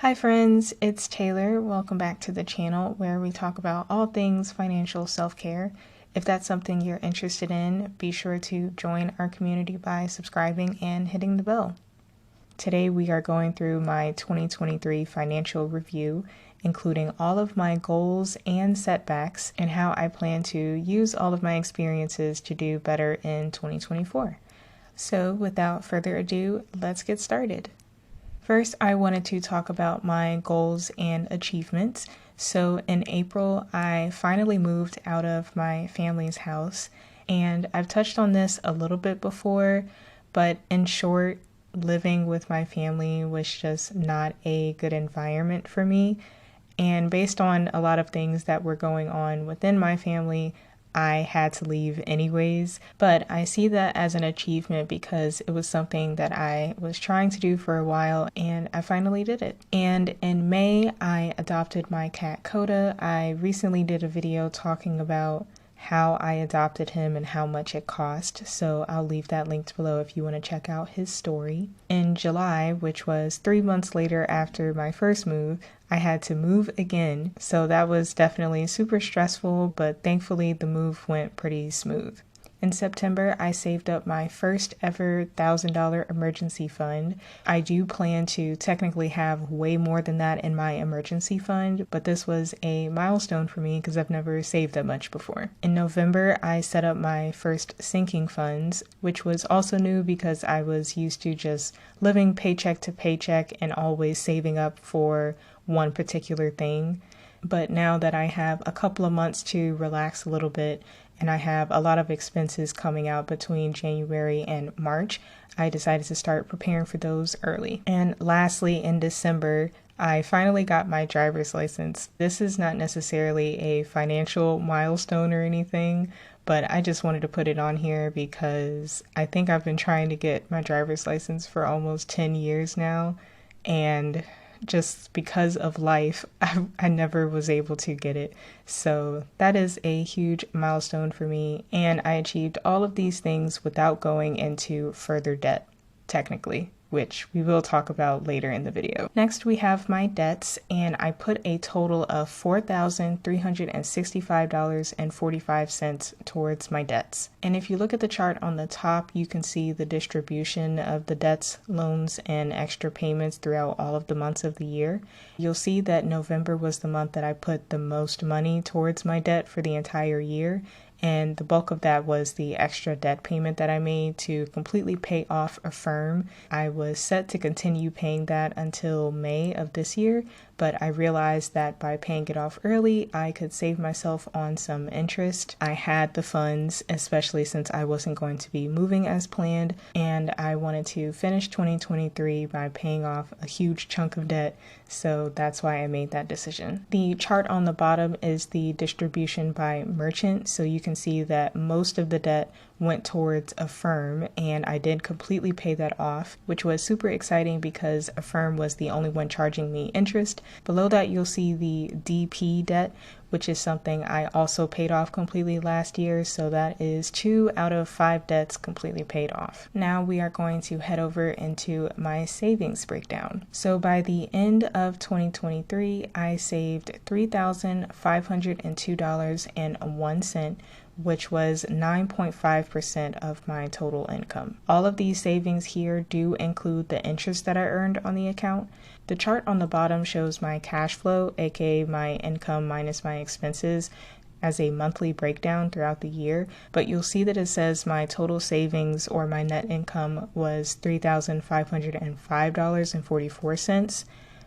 Hi friends, it's Taylor. Welcome back to the channel where we talk about all things financial self-care. If that's something you're interested in, be sure to join our community by subscribing and hitting the bell. Today we are going through my 2023 financial review, including all of my goals and setbacks and how I plan to use all of my experiences to do better in 2024. So without further ado, let's get started. First, I wanted to talk about my goals and achievements. So in April, I finally moved out of my family's house, and I've touched on this a little bit before, but in short, living with my family was just not a good environment for me. And based on a lot of things that were going on within my family, I had to leave anyways, but I see that as an achievement because it was something that I was trying to do for a while and I finally did it. And in May, I adopted my cat Coda. I recently did a video talking about how I adopted him and how much it cost, so I'll leave that linked below if you want to check out his story. In July, which was 3 months later after my first move, I had to move again, so that was definitely super stressful, but thankfully the move went pretty smooth. In September, I saved up my first ever $1,000 emergency fund. I do plan to technically have way more than that in my emergency fund, but this was a milestone for me because I've never saved that much before. In November, I set up my first sinking funds, which was also new because I was used to just living paycheck to paycheck and always saving up for one particular thing. But now that I have a couple of months to relax a little bit and I have a lot of expenses coming out between January and March, I decided to start preparing for those early. And lastly, in December, I finally got my driver's license. This is not necessarily a financial milestone or anything, but I just wanted to put it on here because I think I've been trying to get my driver's license for almost 10 years now, and just because of life, I never was able to get it. So that is a huge milestone for me, and I achieved all of these things without going into further debt, technically, which we will talk about later in the video. Next, we have my debts, and I put a total of $4,365.45 towards my debts. And if you look at the chart on the top, you can see the distribution of the debts, loans, and extra payments throughout all of the months of the year. You'll see that November was the month that I put the most money towards my debt for the entire year. And the bulk of that was the extra debt payment that I made to completely pay off Affirm. I was set to continue paying that until May of this year, but I realized that by paying it off early, I could save myself on some interest. I had the funds, especially since I wasn't going to be moving as planned, and I wanted to finish 2023 by paying off a huge chunk of debt, so that's why I made that decision. The chart on the bottom is the distribution by merchant, so you can see that most of the debt went towards Affirm, and I did completely pay that off, which was super exciting because Affirm was the only one charging me interest. Below that, you'll see the DP debt, which is something I also paid off completely last year, so that is 2 out of 5 debts completely paid off. Now we are going to head over into my savings breakdown. So by the end of 2023, I saved $3,502.01, which was 9.5% of my total income. All of these savings here do include the interest that I earned on the account. The chart on the bottom shows my cash flow, aka my income minus my expenses, as a monthly breakdown throughout the year, but you'll see that it says my total savings or my net income was $3,505.44.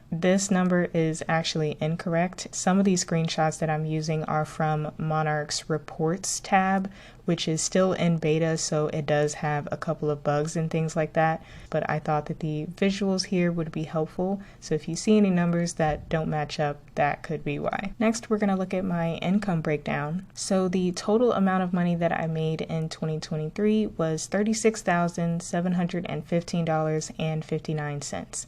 This number is actually incorrect. Some of these screenshots that I'm using are from Monarch's Reports tab, which is still in beta, so it does have a couple of bugs and things like that, but I thought that the visuals here would be helpful, so if you see any numbers that don't match up, that could be why. Next, we're going to look at my income breakdown. So the total amount of money that I made in 2023 was $36,715.59.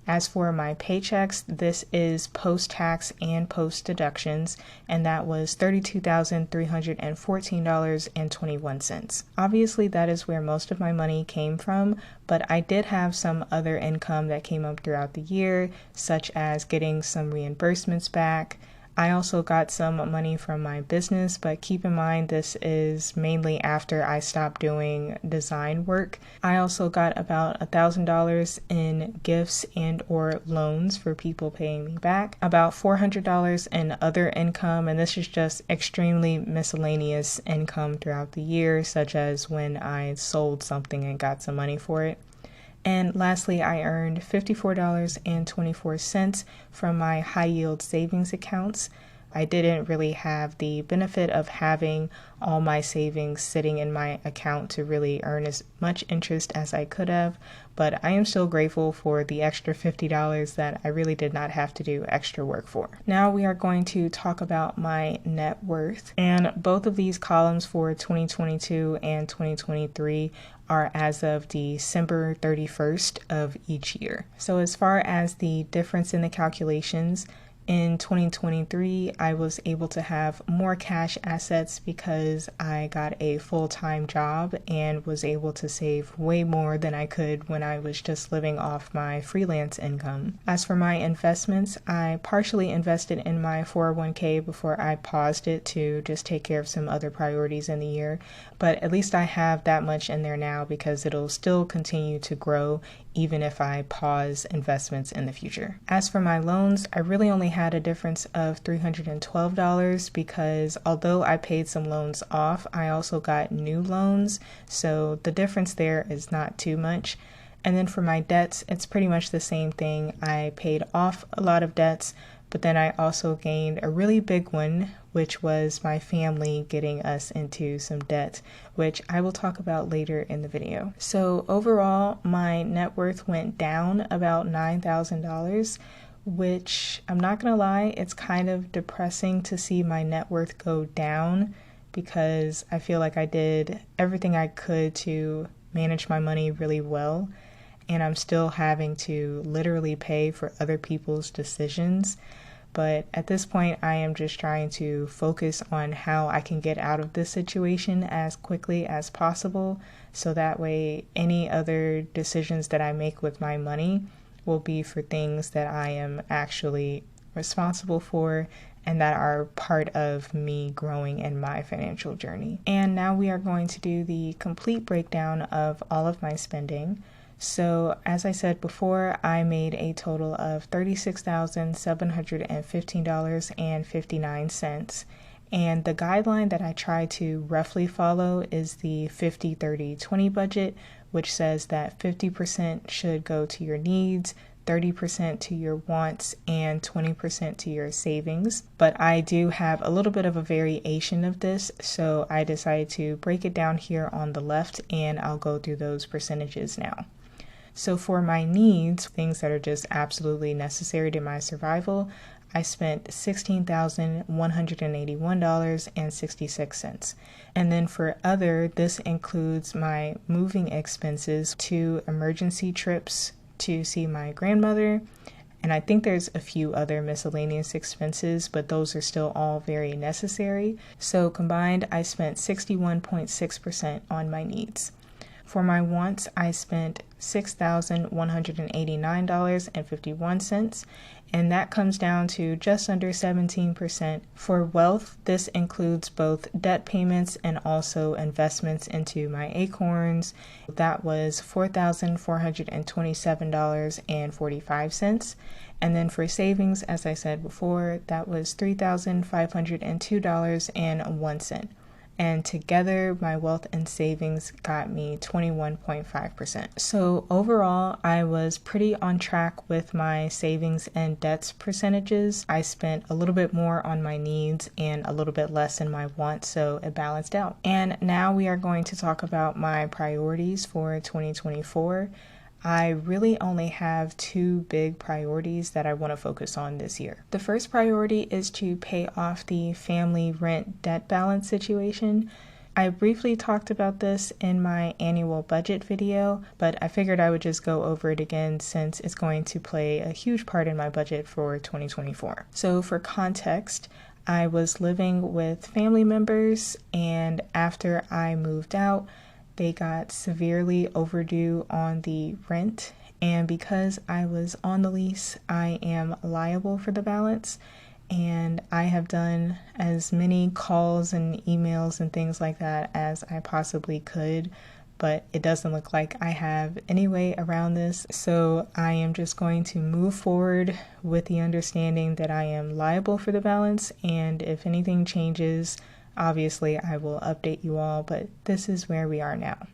As for my paychecks, this is post-tax and post-deductions, and that was $32,314.21. Obviously, that is where most of my money came from, but I did have some other income that came up throughout the year, such as getting some reimbursements back. I also got some money from my business, but keep in mind this is mainly after I stopped doing design work. I also got about $1,000 in gifts and or loans for people paying me back, about $400 in other income, and this is just extremely miscellaneous income throughout the year, such as when I sold something and got some money for it. And lastly, I earned $54.24 from my high yield savings accounts. I didn't really have the benefit of having all my savings sitting in my account to really earn as much interest as I could have, but I am still grateful for the extra $50 that I really did not have to do extra work for. Now we are going to talk about my net worth, and both of these columns for 2022 and 2023 are as of December 31st of each year. So as far as the difference in the calculations, in 2023, I was able to have more cash assets because I got a full-time job and was able to save way more than I could when I was just living off my freelance income. As for my investments, I partially invested in my 401k before I paused it to just take care of some other priorities in the year, but at least I have that much in there now because it'll still continue to grow even if I pause investments in the future. As for my loans, I really only had a difference of $312 because although I paid some loans off, I also got new loans, so the difference there is not too much. And then for my debts, it's pretty much the same thing. I paid off a lot of debts, but then I also gained a really big one, which was my family getting us into some debt, which I will talk about later in the video. So overall, my net worth went down about $9,000, which I'm not gonna lie, it's kind of depressing to see my net worth go down because I feel like I did everything I could to manage my money really well, and I'm still having to literally pay for other people's decisions. But at this point, I am just trying to focus on how I can get out of this situation as quickly as possible, so that way any other decisions that I make with my money will be for things that I am actually responsible for and that are part of me growing in my financial journey. And now we are going to do the complete breakdown of all of my spending. So as I said before, I made a total of $36,715.59. And the guideline that I try to roughly follow is the 50-30-20 budget, which says that 50% should go to your needs, 30% to your wants, and 20% to your savings. But I do have a little bit of a variation of this, so I decided to break it down here on the left, and I'll go through those percentages now. So for my needs, things that are just absolutely necessary to my survival, I spent $16,181.66. And then for other, this includes my moving expenses to emergency trips to see my grandmother. And I think there's a few other miscellaneous expenses, but those are still all very necessary. So combined, I spent 61.6% on my needs. For my wants, I spent $6,189.51, and that comes down to just under 17%. For wealth, this includes both debt payments and also investments into my Acorns. That was $4,427.45. And then for savings, as I said before, that was $3,502.01. And together my wealth and savings got me 21.5%. So overall, I was pretty on track with my savings and debts percentages. I spent a little bit more on my needs and a little bit less in my wants, so it balanced out. And now we are going to talk about my priorities for 2024. I really only have two big priorities that I want to focus on this year. The first priority is to pay off the family rent debt balance situation. I briefly talked about this in my annual budget video, but I figured I would just go over it again since it's going to play a huge part in my budget for 2024. So for context, I was living with family members, and after I moved out, they got severely overdue on the rent. And because I was on the lease, I am liable for the balance. And I have done as many calls and emails and things like that as I possibly could, but it doesn't look like I have any way around this. So I am just going to move forward with the understanding that I am liable for the balance, and if anything changes, obviously I will update you all, but this is where we are now.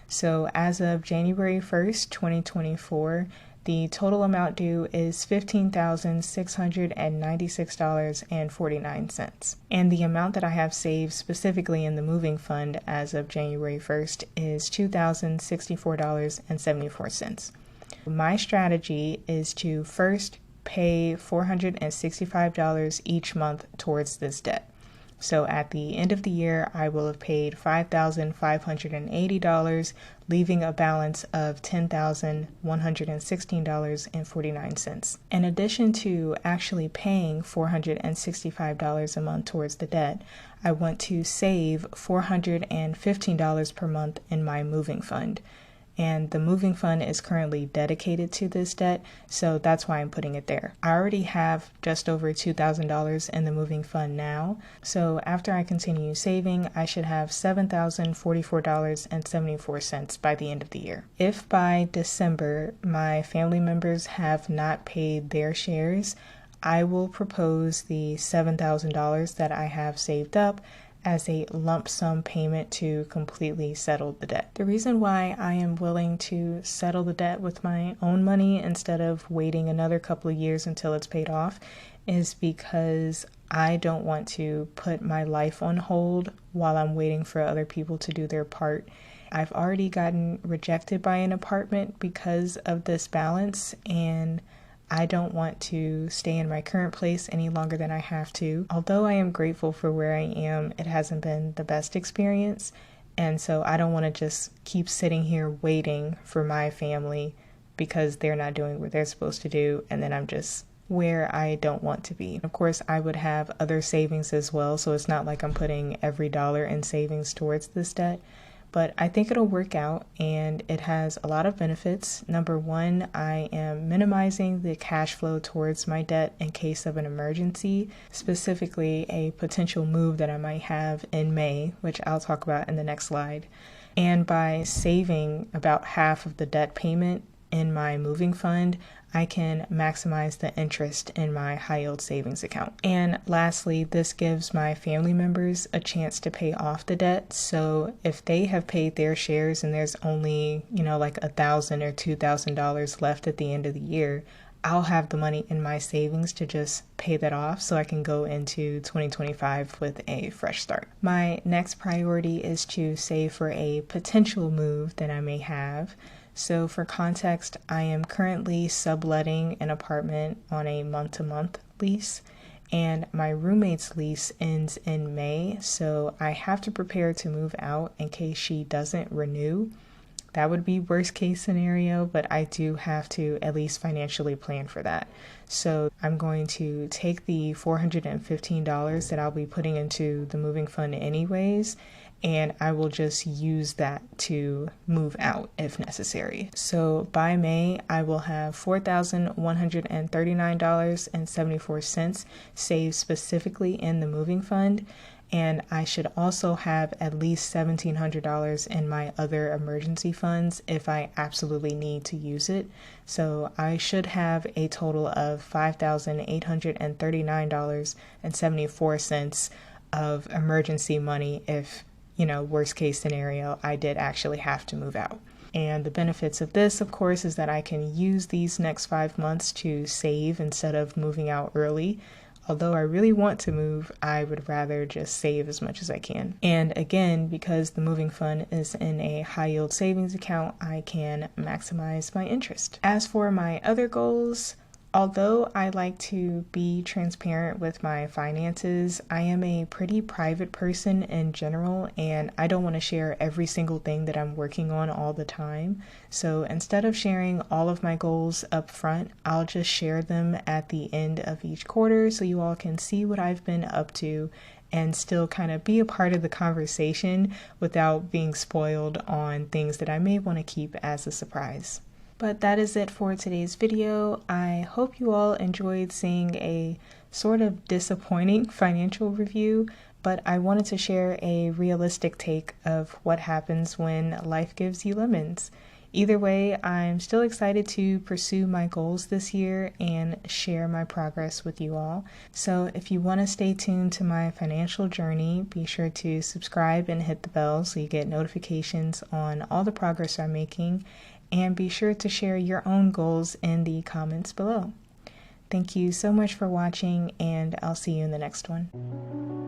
So as of January 1st, 2024, the total amount due is $15,696.49. And the amount that I have saved specifically in the moving fund as of January 1st is $2,064.74. My strategy is to first pay $465 each month towards this debt. So at the end of the year, I will have paid $5,580, leaving a balance of $10,116.49. In addition to actually paying $465 a month towards the debt, I want to save $415 per month in my moving fund. And the moving fund is currently dedicated to this debt, so that's why I'm putting it there. I already have just over $2,000 in the moving fund now, so after I continue saving, I should have $7,044.74 by the end of the year. If by December my family members have not paid their shares, I will propose the $7,000 that I have saved up as a lump sum payment to completely settle the debt. The reason why I am willing to settle the debt with my own money instead of waiting another couple of years until it's paid off is because I don't want to put my life on hold while I'm waiting for other people to do their part. I've already gotten rejected by an apartment because of this balance, and I don't want to stay in my current place any longer than I have to. Although I am grateful for where I am, it hasn't been the best experience. And so I don't want to just keep sitting here waiting for my family because they're not doing what they're supposed to do, and then I'm just where I don't want to be. Of course, I would have other savings as well, so it's not like I'm putting every dollar in savings towards this debt. But I think it'll work out, and it has a lot of benefits. Number one, I am minimizing the cash flow towards my debt in case of an emergency, specifically a potential move that I might have in May, which I'll talk about in the next slide. And by saving about half of the debt payment in my moving fund, I can maximize the interest in my high yield savings account. And lastly, this gives my family members a chance to pay off the debt. So if they have paid their shares and there's only, like $1,000 or $2,000 left at the end of the year, I'll have the money in my savings to just pay that off so I can go into 2025 with a fresh start. My next priority is to save for a potential move that I may have. So for context, I am currently subletting an apartment on a month-to-month lease, and my roommate's lease ends in May, so I have to prepare to move out in case she doesn't renew. That would be worst case scenario, but I do have to at least financially plan for that. So I'm going to take the $415 that I'll be putting into the moving fund anyways, and I will just use that to move out if necessary. So by May, I will have $4,139.74 saved specifically in the moving fund, and I should also have at least $1,700 in my other emergency funds if I absolutely need to use it. So I should have a total of $5,839.74 of emergency money if, worst case scenario, I did actually have to move out. And the benefits of this, of course, is that I can use these next 5 months to save instead of moving out early. Although I really want to move, I would rather just save as much as I can. And again, because the moving fund is in a high yield savings account, I can maximize my interest. As for my other goals, Although I like to be transparent with my finances, I am a pretty private person in general, and I don't want to share every single thing that I'm working on all the time. So instead of sharing all of my goals up front, I'll just share them at the end of each quarter so you all can see what I've been up to and still kind of be a part of the conversation without being spoiled on things that I may want to keep as a surprise. But that is it for today's video. I hope you all enjoyed seeing a sort of disappointing financial review, but I wanted to share a realistic take of what happens when life gives you lemons. Either way, I'm still excited to pursue my goals this year and share my progress with you all. So if you want to stay tuned to my financial journey, be sure to subscribe and hit the bell so you get notifications on all the progress I'm making. And be sure to share your own goals in the comments below. Thank you so much for watching, and I'll see you in the next one.